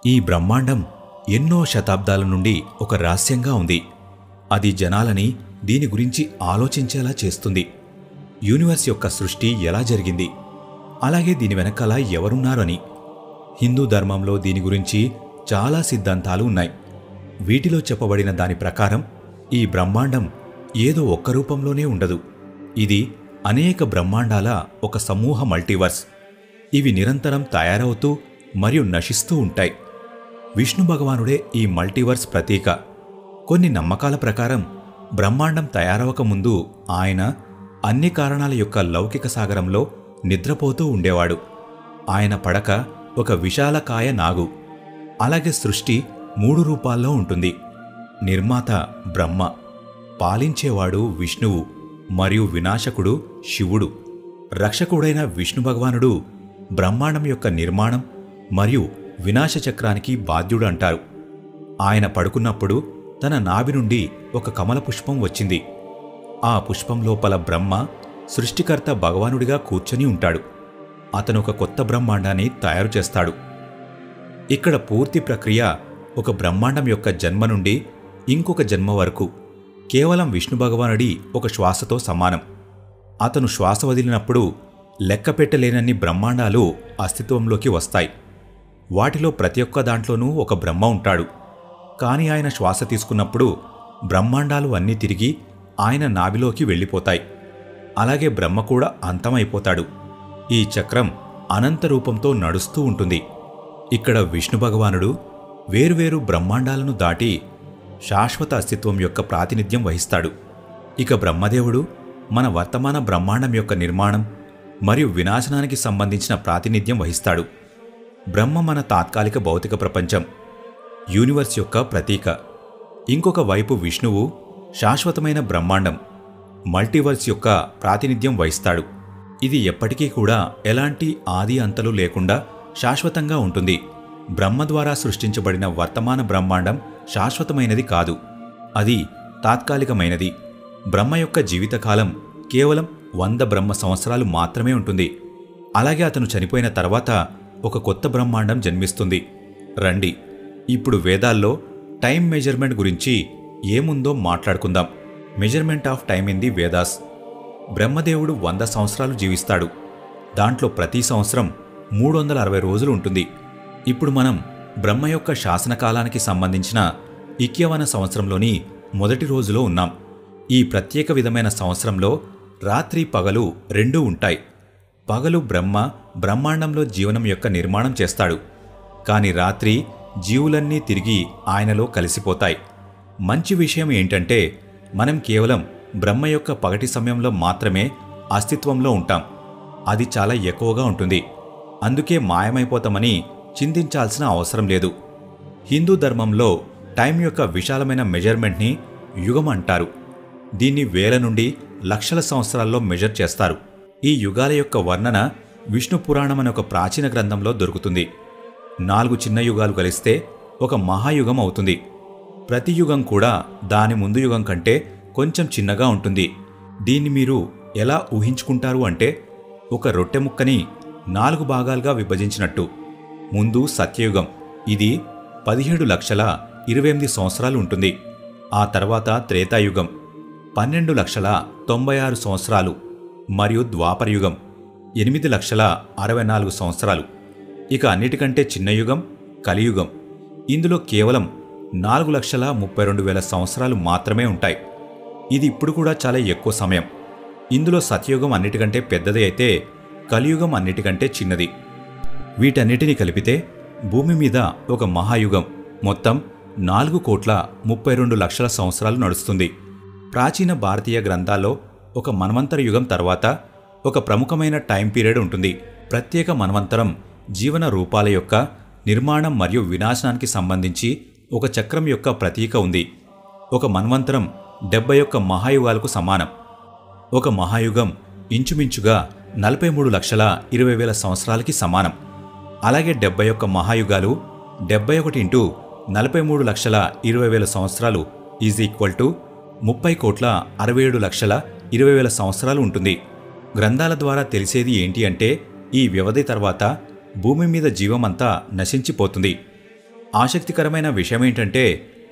ఈ బ్రహ్మాండం ఎన్నో శతాబ్దాల నుండి ఒక రహస్యంగా ఉంది. అది జనాలని దీని గురించి ఆలోచించేలా చేస్తుంది. యూనివర్స్ యొక్క సృష్టి ఎలా జరిగింది, అలాగే దీని వెనకాల ఎవరున్నారని. హిందూ ధర్మంలో దీని గురించి చాలా సిద్ధాంతాలు ఉన్నాయి. వీటిలో చెప్పబడిన దాని ప్రకారం ఈ బ్రహ్మాండం ఏదో ఒక్క రూపంలోనే ఉండదు. ఇది అనేక బ్రహ్మాండాల ఒక సమూహ మల్టీవర్స్. ఇవి నిరంతరం తయారవుతూ మరియు నశిస్తూ ఉంటాయి. విష్ణు భగవానుడే ఈ మల్టీవర్స్ ప్రతీక. కొన్ని నమ్మకాల ప్రకారం బ్రహ్మాండం తయారవక ముందు ఆయన అన్ని కారణాల యొక్క లౌకిక సాగరంలో నిద్రపోతూ ఉండేవాడు. ఆయన పడక ఒక విశాలకాయ నాగు. అలాగే సృష్టి 3 రూపాల్లో ఉంటుంది. నిర్మాత బ్రహ్మ, పాలించేవాడు విష్ణువు మరియు వినాశకుడు శివుడు. రక్షకుడైన విష్ణు భగవానుడు బ్రహ్మాండం యొక్క నిర్మాణం మరియు వినాశ చక్రానికి బాధ్యుడు అంటారు. ఆయన పడుకున్నప్పుడు తన నాభి నుండి ఒక కమల పుష్పం వచ్చింది. ఆ పుష్పం లోపల బ్రహ్మ సృష్టికర్త భగవానుడిగా కూర్చొని ఉంటాడు. అతను ఒక కొత్త బ్రహ్మాండాన్ని తయారు చేస్తాడు. ఇక్కడ పూర్తి ప్రక్రియ ఒక బ్రహ్మాండం యొక్క జన్మ నుండి ఇంకొక జన్మ వరకు కేవలం విష్ణు భగవానుడి ఒక శ్వాసతో సమానం. అతను శ్వాస వదిలినప్పుడు లెక్కపెట్టలేనన్ని బ్రహ్మాండాలు అస్తిత్వంలోకి వస్తాయి. వాటిలో ప్రతి ఒక్క దాంట్లోనూ ఒక బ్రహ్మ ఉంటాడు. కానీ ఆయన శ్వాస తీసుకున్నప్పుడు బ్రహ్మాండాలు అన్నీ తిరిగి ఆయన నాభిలోకి వెళ్ళిపోతాయి. అలాగే బ్రహ్మ కూడా అంతమైపోతాడు. ఈ చక్రం అనంత రూపంతో నడుస్తూ ఉంటుంది. ఇక్కడ విష్ణు భగవానుడు వేరువేరు బ్రహ్మాండాలను దాటి శాశ్వత అస్తిత్వం యొక్క ప్రాతినిధ్యం వహిస్తాడు. ఇక బ్రహ్మదేవుడు మన వర్తమాన బ్రహ్మాండం యొక్క నిర్మాణం మరియు వినాశనానికి సంబంధించిన ప్రాతినిధ్యం వహిస్తాడు. బ్రహ్మ మన తాత్కాలిక భౌతిక ప్రపంచం, యూనివర్స్ యొక్క ప్రతీక. ఇంకొక వైపు విష్ణువు శాశ్వతమైన బ్రహ్మాండం, మల్టీవర్స్ యొక్క ప్రాతినిధ్యం వహిస్తాడు. ఇది ఎప్పటికీ కూడా ఎలాంటి ఆది అంతలు లేకుండా శాశ్వతంగా ఉంటుంది. బ్రహ్మ ద్వారా సృష్టించబడిన వర్తమాన బ్రహ్మాండం శాశ్వతమైనది కాదు, అది తాత్కాలికమైనది. బ్రహ్మ యొక్క జీవితకాలం కేవలం 100 బ్రహ్మ సంవత్సరాలు మాత్రమే ఉంటుంది. అలాగే అతను చనిపోయిన తర్వాత ఒక కొత్త బ్రహ్మాండం జన్మిస్తుంది. రండి ఇప్పుడు వేదాల్లో టైం మెజర్మెంట్ గురించి ఏముందో మాట్లాడుకుందాం. Measurement of time in the Vedas. బ్రహ్మదేవుడు 100 సంవత్సరాలు జీవిస్తాడు. దాంట్లో ప్రతి సంవత్సరం 360 రోజులు ఉంటుంది. ఇప్పుడు మనం బ్రహ్మ యొక్క శాసనకాలానికి సంబంధించిన ఇక్యవన సంవత్సరంలోని మొదటి రోజులో ఉన్నాం. ఈ ప్రత్యేక విధమైన సంవత్సరంలో రాత్రి పగలు రెండూ ఉంటాయి. పగలు బ్రహ్మ బ్రహ్మాండంలో జీవనం యొక్క నిర్మాణం చేస్తాడు. కాని రాత్రి జీవులన్నీ తిరిగి ఆయనలో కలిసిపోతాయి. మంచి విషయం ఏంటంటే మనం కేవలం బ్రహ్మ యొక్క పగటి సమయంలో మాత్రమే అస్తిత్వంలో ఉంటాం. అది చాలా ఎక్కువగా ఉంటుంది. అందుకే మాయమైపోతామని చింతించాల్సిన అవసరం లేదు. హిందూ ధర్మంలో టైం యొక్క విశాలమైన మెజర్మెంట్ని యుగం అంటారు. దీన్ని వేల నుండి లక్షల సంవత్సరాల్లో మెజర్ చేస్తారు. ఈ యుగాల యొక్క వర్ణన విష్ణు పురాణం అనే ఒక ప్రాచీన గ్రంథంలో దొరుకుతుంది. 4 చిన్న యుగాలు కలిస్తే ఒక మహాయుగం అవుతుంది. ప్రతి యుగం కూడా దాని ముందు యుగం కంటే కొంచెం చిన్నగా ఉంటుంది. దీన్ని మీరు ఎలా ఊహించుకుంటారు అంటే ఒక రొట్టె ముక్కని 4 భాగాలుగా విభజించినట్టు. ముందు సత్యయుగం, ఇది 17,28,000 సంవత్సరాలు ఉంటుంది. ఆ తర్వాత త్రేతాయుగం 12,96,000 సంవత్సరాలు మరియు ద్వాపరయుగం 8,64,000 సంవత్సరాలు. ఇక అన్నిటికంటే చిన్న యుగం కలియుగం. ఇందులో కేవలం 4,32,000 సంవత్సరాలు మాత్రమే ఉంటాయి. ఇది ఇప్పుడు కూడా చాలా ఎక్కువ సమయం. ఇందులో సత్యయుగం అన్నిటికంటే పెద్దది అయితే కలియుగం అన్నిటికంటే చిన్నది. వీటన్నిటినీ కలిపితే భూమి మీద ఒక మహాయుగం మొత్తం 4,32,00,000 సంవత్సరాలు నడుస్తుంది. ప్రాచీన భారతీయ గ్రంథాల్లో ఒక మన్వంతర యుగం తర్వాత ఒక ప్రముఖమైన టైం పీరియడ్ ఉంటుంది. ప్రత్యేక మన్వంతరం జీవన రూపాల యొక్క నిర్మాణం మరియు వినాశనానికి సంబంధించి ఒక చక్రం యొక్క ప్రతీక ఉంది. ఒక మన్వంతరం 71 మహాయుగాలకు సమానం. ఒక మహాయుగం ఇంచుమించుగా 43,20,000 సంవత్సరాలకి సమానం. అలాగే 71 మహాయుగాలు 71 × 43,20,000 సంవత్సరాలు ఈజ్ ఈక్వల్ టు 30,67,20,000 సంవత్సరాలు ఉంటుంది. గ్రంథాల ద్వారా తెలిసేది ఏంటి అంటే ఈ వ్యవధి తర్వాత భూమి మీద జీవమంతా నశించిపోతుంది. ఆసక్తికరమైన విషయం ఏంటంటే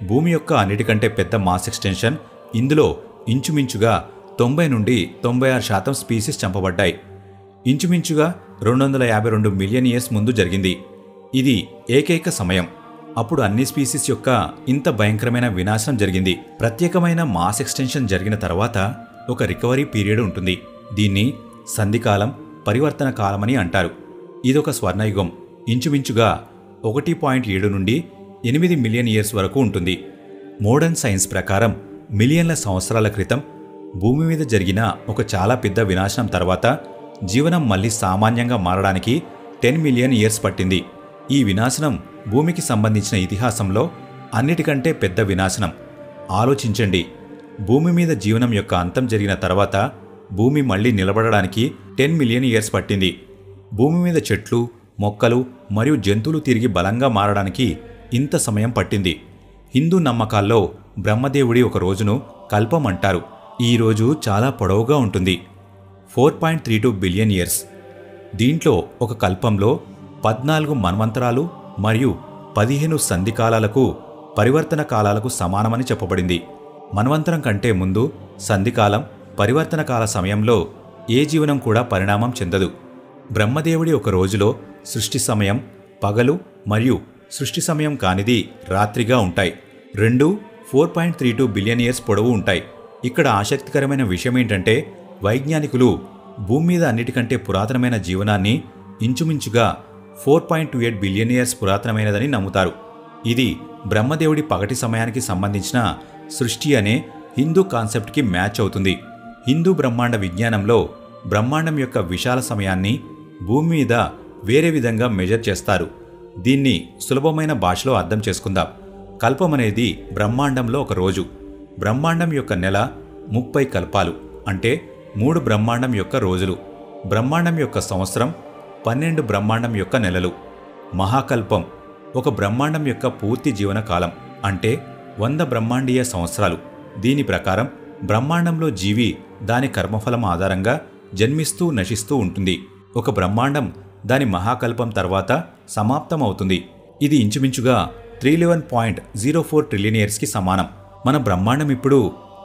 భూమి యొక్క అన్నిటికంటే పెద్ద మాస్ ఎక్స్టెన్షన్ ఇందులో ఇంచుమించుగా 90 నుండి 96% స్పీసీస్ చంపబడ్డాయి. ఇంచుమించుగా 252 మిలియన్ ఇయర్స్ ముందు జరిగింది. ఇది ఏకైక సమయం అప్పుడు అన్ని స్పీసీస్ యొక్క ఇంత భయంకరమైన వినాశనం జరిగింది. ప్రత్యేకమైన మాస్ ఎక్స్టెన్షన్ జరిగిన తర్వాత ఒక రికవరీ పీరియడ్ ఉంటుంది. దీన్ని సంధికాలం, పరివర్తన కాలమని అంటారు. ఇదొక స్వర్ణయుగం ఇంచుమించుగా 1.7 నుండి 8 మిలియన్ ఇయర్స్ వరకు ఉంటుంది. మోడర్న్ సైన్స్ ప్రకారం మిలియన్ల సంవత్సరాల క్రితం భూమి మీద జరిగిన ఒక చాలా పెద్ద వినాశనం తర్వాత జీవనం మళ్లీ సామాన్యంగా మారడానికి 10 మిలియన్ ఇయర్స్ పట్టింది. ఈ వినాశనం భూమికి సంబంధించిన ఇతిహాసంలో అన్నిటికంటే పెద్ద వినాశనం. ఆలోచించండి, భూమి మీద జీవనం యొక్క అంతం జరిగిన తర్వాత భూమి మళ్లీ నిలబడడానికి 10 మిలియన్ ఇయర్స్ పట్టింది. భూమి మీద చెట్లు, మొక్కలు మరియు జంతువులు తిరిగి బలంగా మారడానికి ఇంత సమయం పట్టింది. హిందూ నమ్మకాల్లో బ్రహ్మదేవుడి ఒక రోజును కల్పం అంటారు. ఈ రోజు చాలా పొడవుగా ఉంటుంది, 4.32 బిలియన్ ఇయర్స్. దీంట్లో ఒక కల్పంలో 14 మన్వంతరాలు మరియు 15 సంధికాలాలకు పరివర్తన కాలాలకు సమానమని చెప్పబడింది. మన్వంతరం కంటే ముందు సంధికాలం, పరివర్తన కాల సమయంలో ఏ జీవనం కూడా పరిణామం చెందదు. బ్రహ్మదేవుడి ఒక రోజులో సృష్టి సమయం పగలు మరియు సృష్టి సమయం కానిది రాత్రిగా ఉంటాయి. రెండూ 4.32 బిలియన్ ఇయర్స్ పొడవు ఉంటాయి. ఇక్కడ ఆసక్తికరమైన విషయం ఏంటంటే వైజ్ఞానికులు భూమి మీద అన్నిటికంటే పురాతనమైన జీవనాన్ని ఇంచుమించుగా 4.28 బిలియన్ ఇయర్స్ పురాతనమైనదని నమ్ముతారు. ఇది బ్రహ్మదేవుడి పగటి సమయానికి సంబంధించిన సృష్టి అనే హిందూ కాన్సెప్ట్కి మ్యాచ్ అవుతుంది. హిందూ బ్రహ్మాండ విజ్ఞానంలో బ్రహ్మాండం యొక్క విశాల సమయాన్ని భూమి మీద వేరే విధంగా మెజర్ చేస్తారు. దీన్ని సులభమైన భాషలో అర్థం చేసుకుందాం. కల్పం అనేది బ్రహ్మాండంలో ఒక రోజు. బ్రహ్మాండం యొక్క నెల 30 కల్పాలు, అంటే 3 బ్రహ్మాండం యొక్క రోజులు. బ్రహ్మాండం యొక్క సంవత్సరం 12 బ్రహ్మాండం యొక్క నెలలు. మహాకల్పం ఒక బ్రహ్మాండం యొక్క పూర్తి జీవనకాలం, అంటే 100 బ్రహ్మాండీయ సంవత్సరాలు. దీని ప్రకారం బ్రహ్మాండంలో జీవి దాని కర్మఫలం ఆధారంగా జన్మిస్తూ నశిస్తూ ఉంటుంది. ఒక బ్రహ్మాండం దాని మహాకల్పం తర్వాత సమాప్తమవుతుంది. ఇది ఇంచుమించుగా 311.04 ట్రిలియన్ ఇయర్స్కి సమానం. మన బ్రహ్మాండం ఇప్పుడు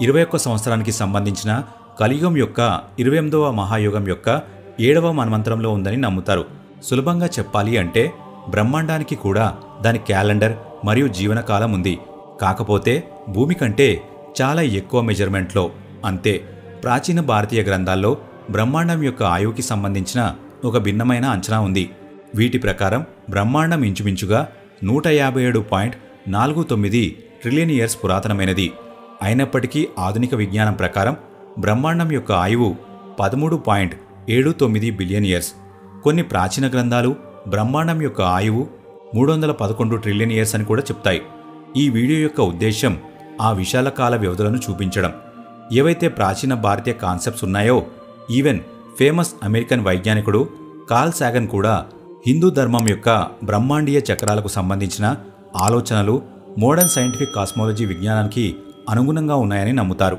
21 సంవత్సరానికి సంబంధించిన కలియుగం యొక్క 28వ మహాయుగం యొక్క 7వ మన్వంతరంలో ఉందని నమ్ముతారు. సులభంగా చెప్పాలి అంటే బ్రహ్మాండానికి కూడా దాని క్యాలెండర్ మరియు జీవనకాలం ఉంది. కాకపోతే భూమి కంటే చాలా ఎక్కువ మెజర్మెంట్లో. అంతే. ప్రాచీన భారతీయ గ్రంథాల్లో బ్రహ్మాండం యొక్క ఆయువుకి సంబంధించిన ఒక భిన్నమైన అంచనా ఉంది. వీటి ప్రకారం బ్రహ్మాండం ఇంచుమించుగా 157.49 ట్రిలియన్ ఇయర్స్ పురాతనమైనది. అయినప్పటికీ ఆధునిక విజ్ఞానం ప్రకారం బ్రహ్మాండం యొక్క ఆయువు 13.79 బిలియన్ ఇయర్స్. కొన్ని ప్రాచీన గ్రంథాలు బ్రహ్మాండం యొక్క ఆయువు 311 ట్రిలియన్ ఇయర్స్ అని కూడా చెప్తాయి. ఈ వీడియో యొక్క ఉద్దేశ్యం ఆ విశాల కాల వ్యవధులను చూపించడం. ఏవైతే ప్రాచీన భారతీయ కాన్సెప్ట్స్ ఉన్నాయో, ఈవెన్ ఫేమస్ అమెరికన్ వైజ్ఞానికుడు కార్ల్ సాగన్ కూడా హిందూ ధర్మం యొక్క బ్రహ్మాండీయ చక్రాలకు సంబంధించిన ఆలోచనలు మోడర్న్ సైంటిఫిక్ కాస్మాలజీ విజ్ఞానానికి అనుగుణంగా ఉన్నాయని నమ్ముతారు.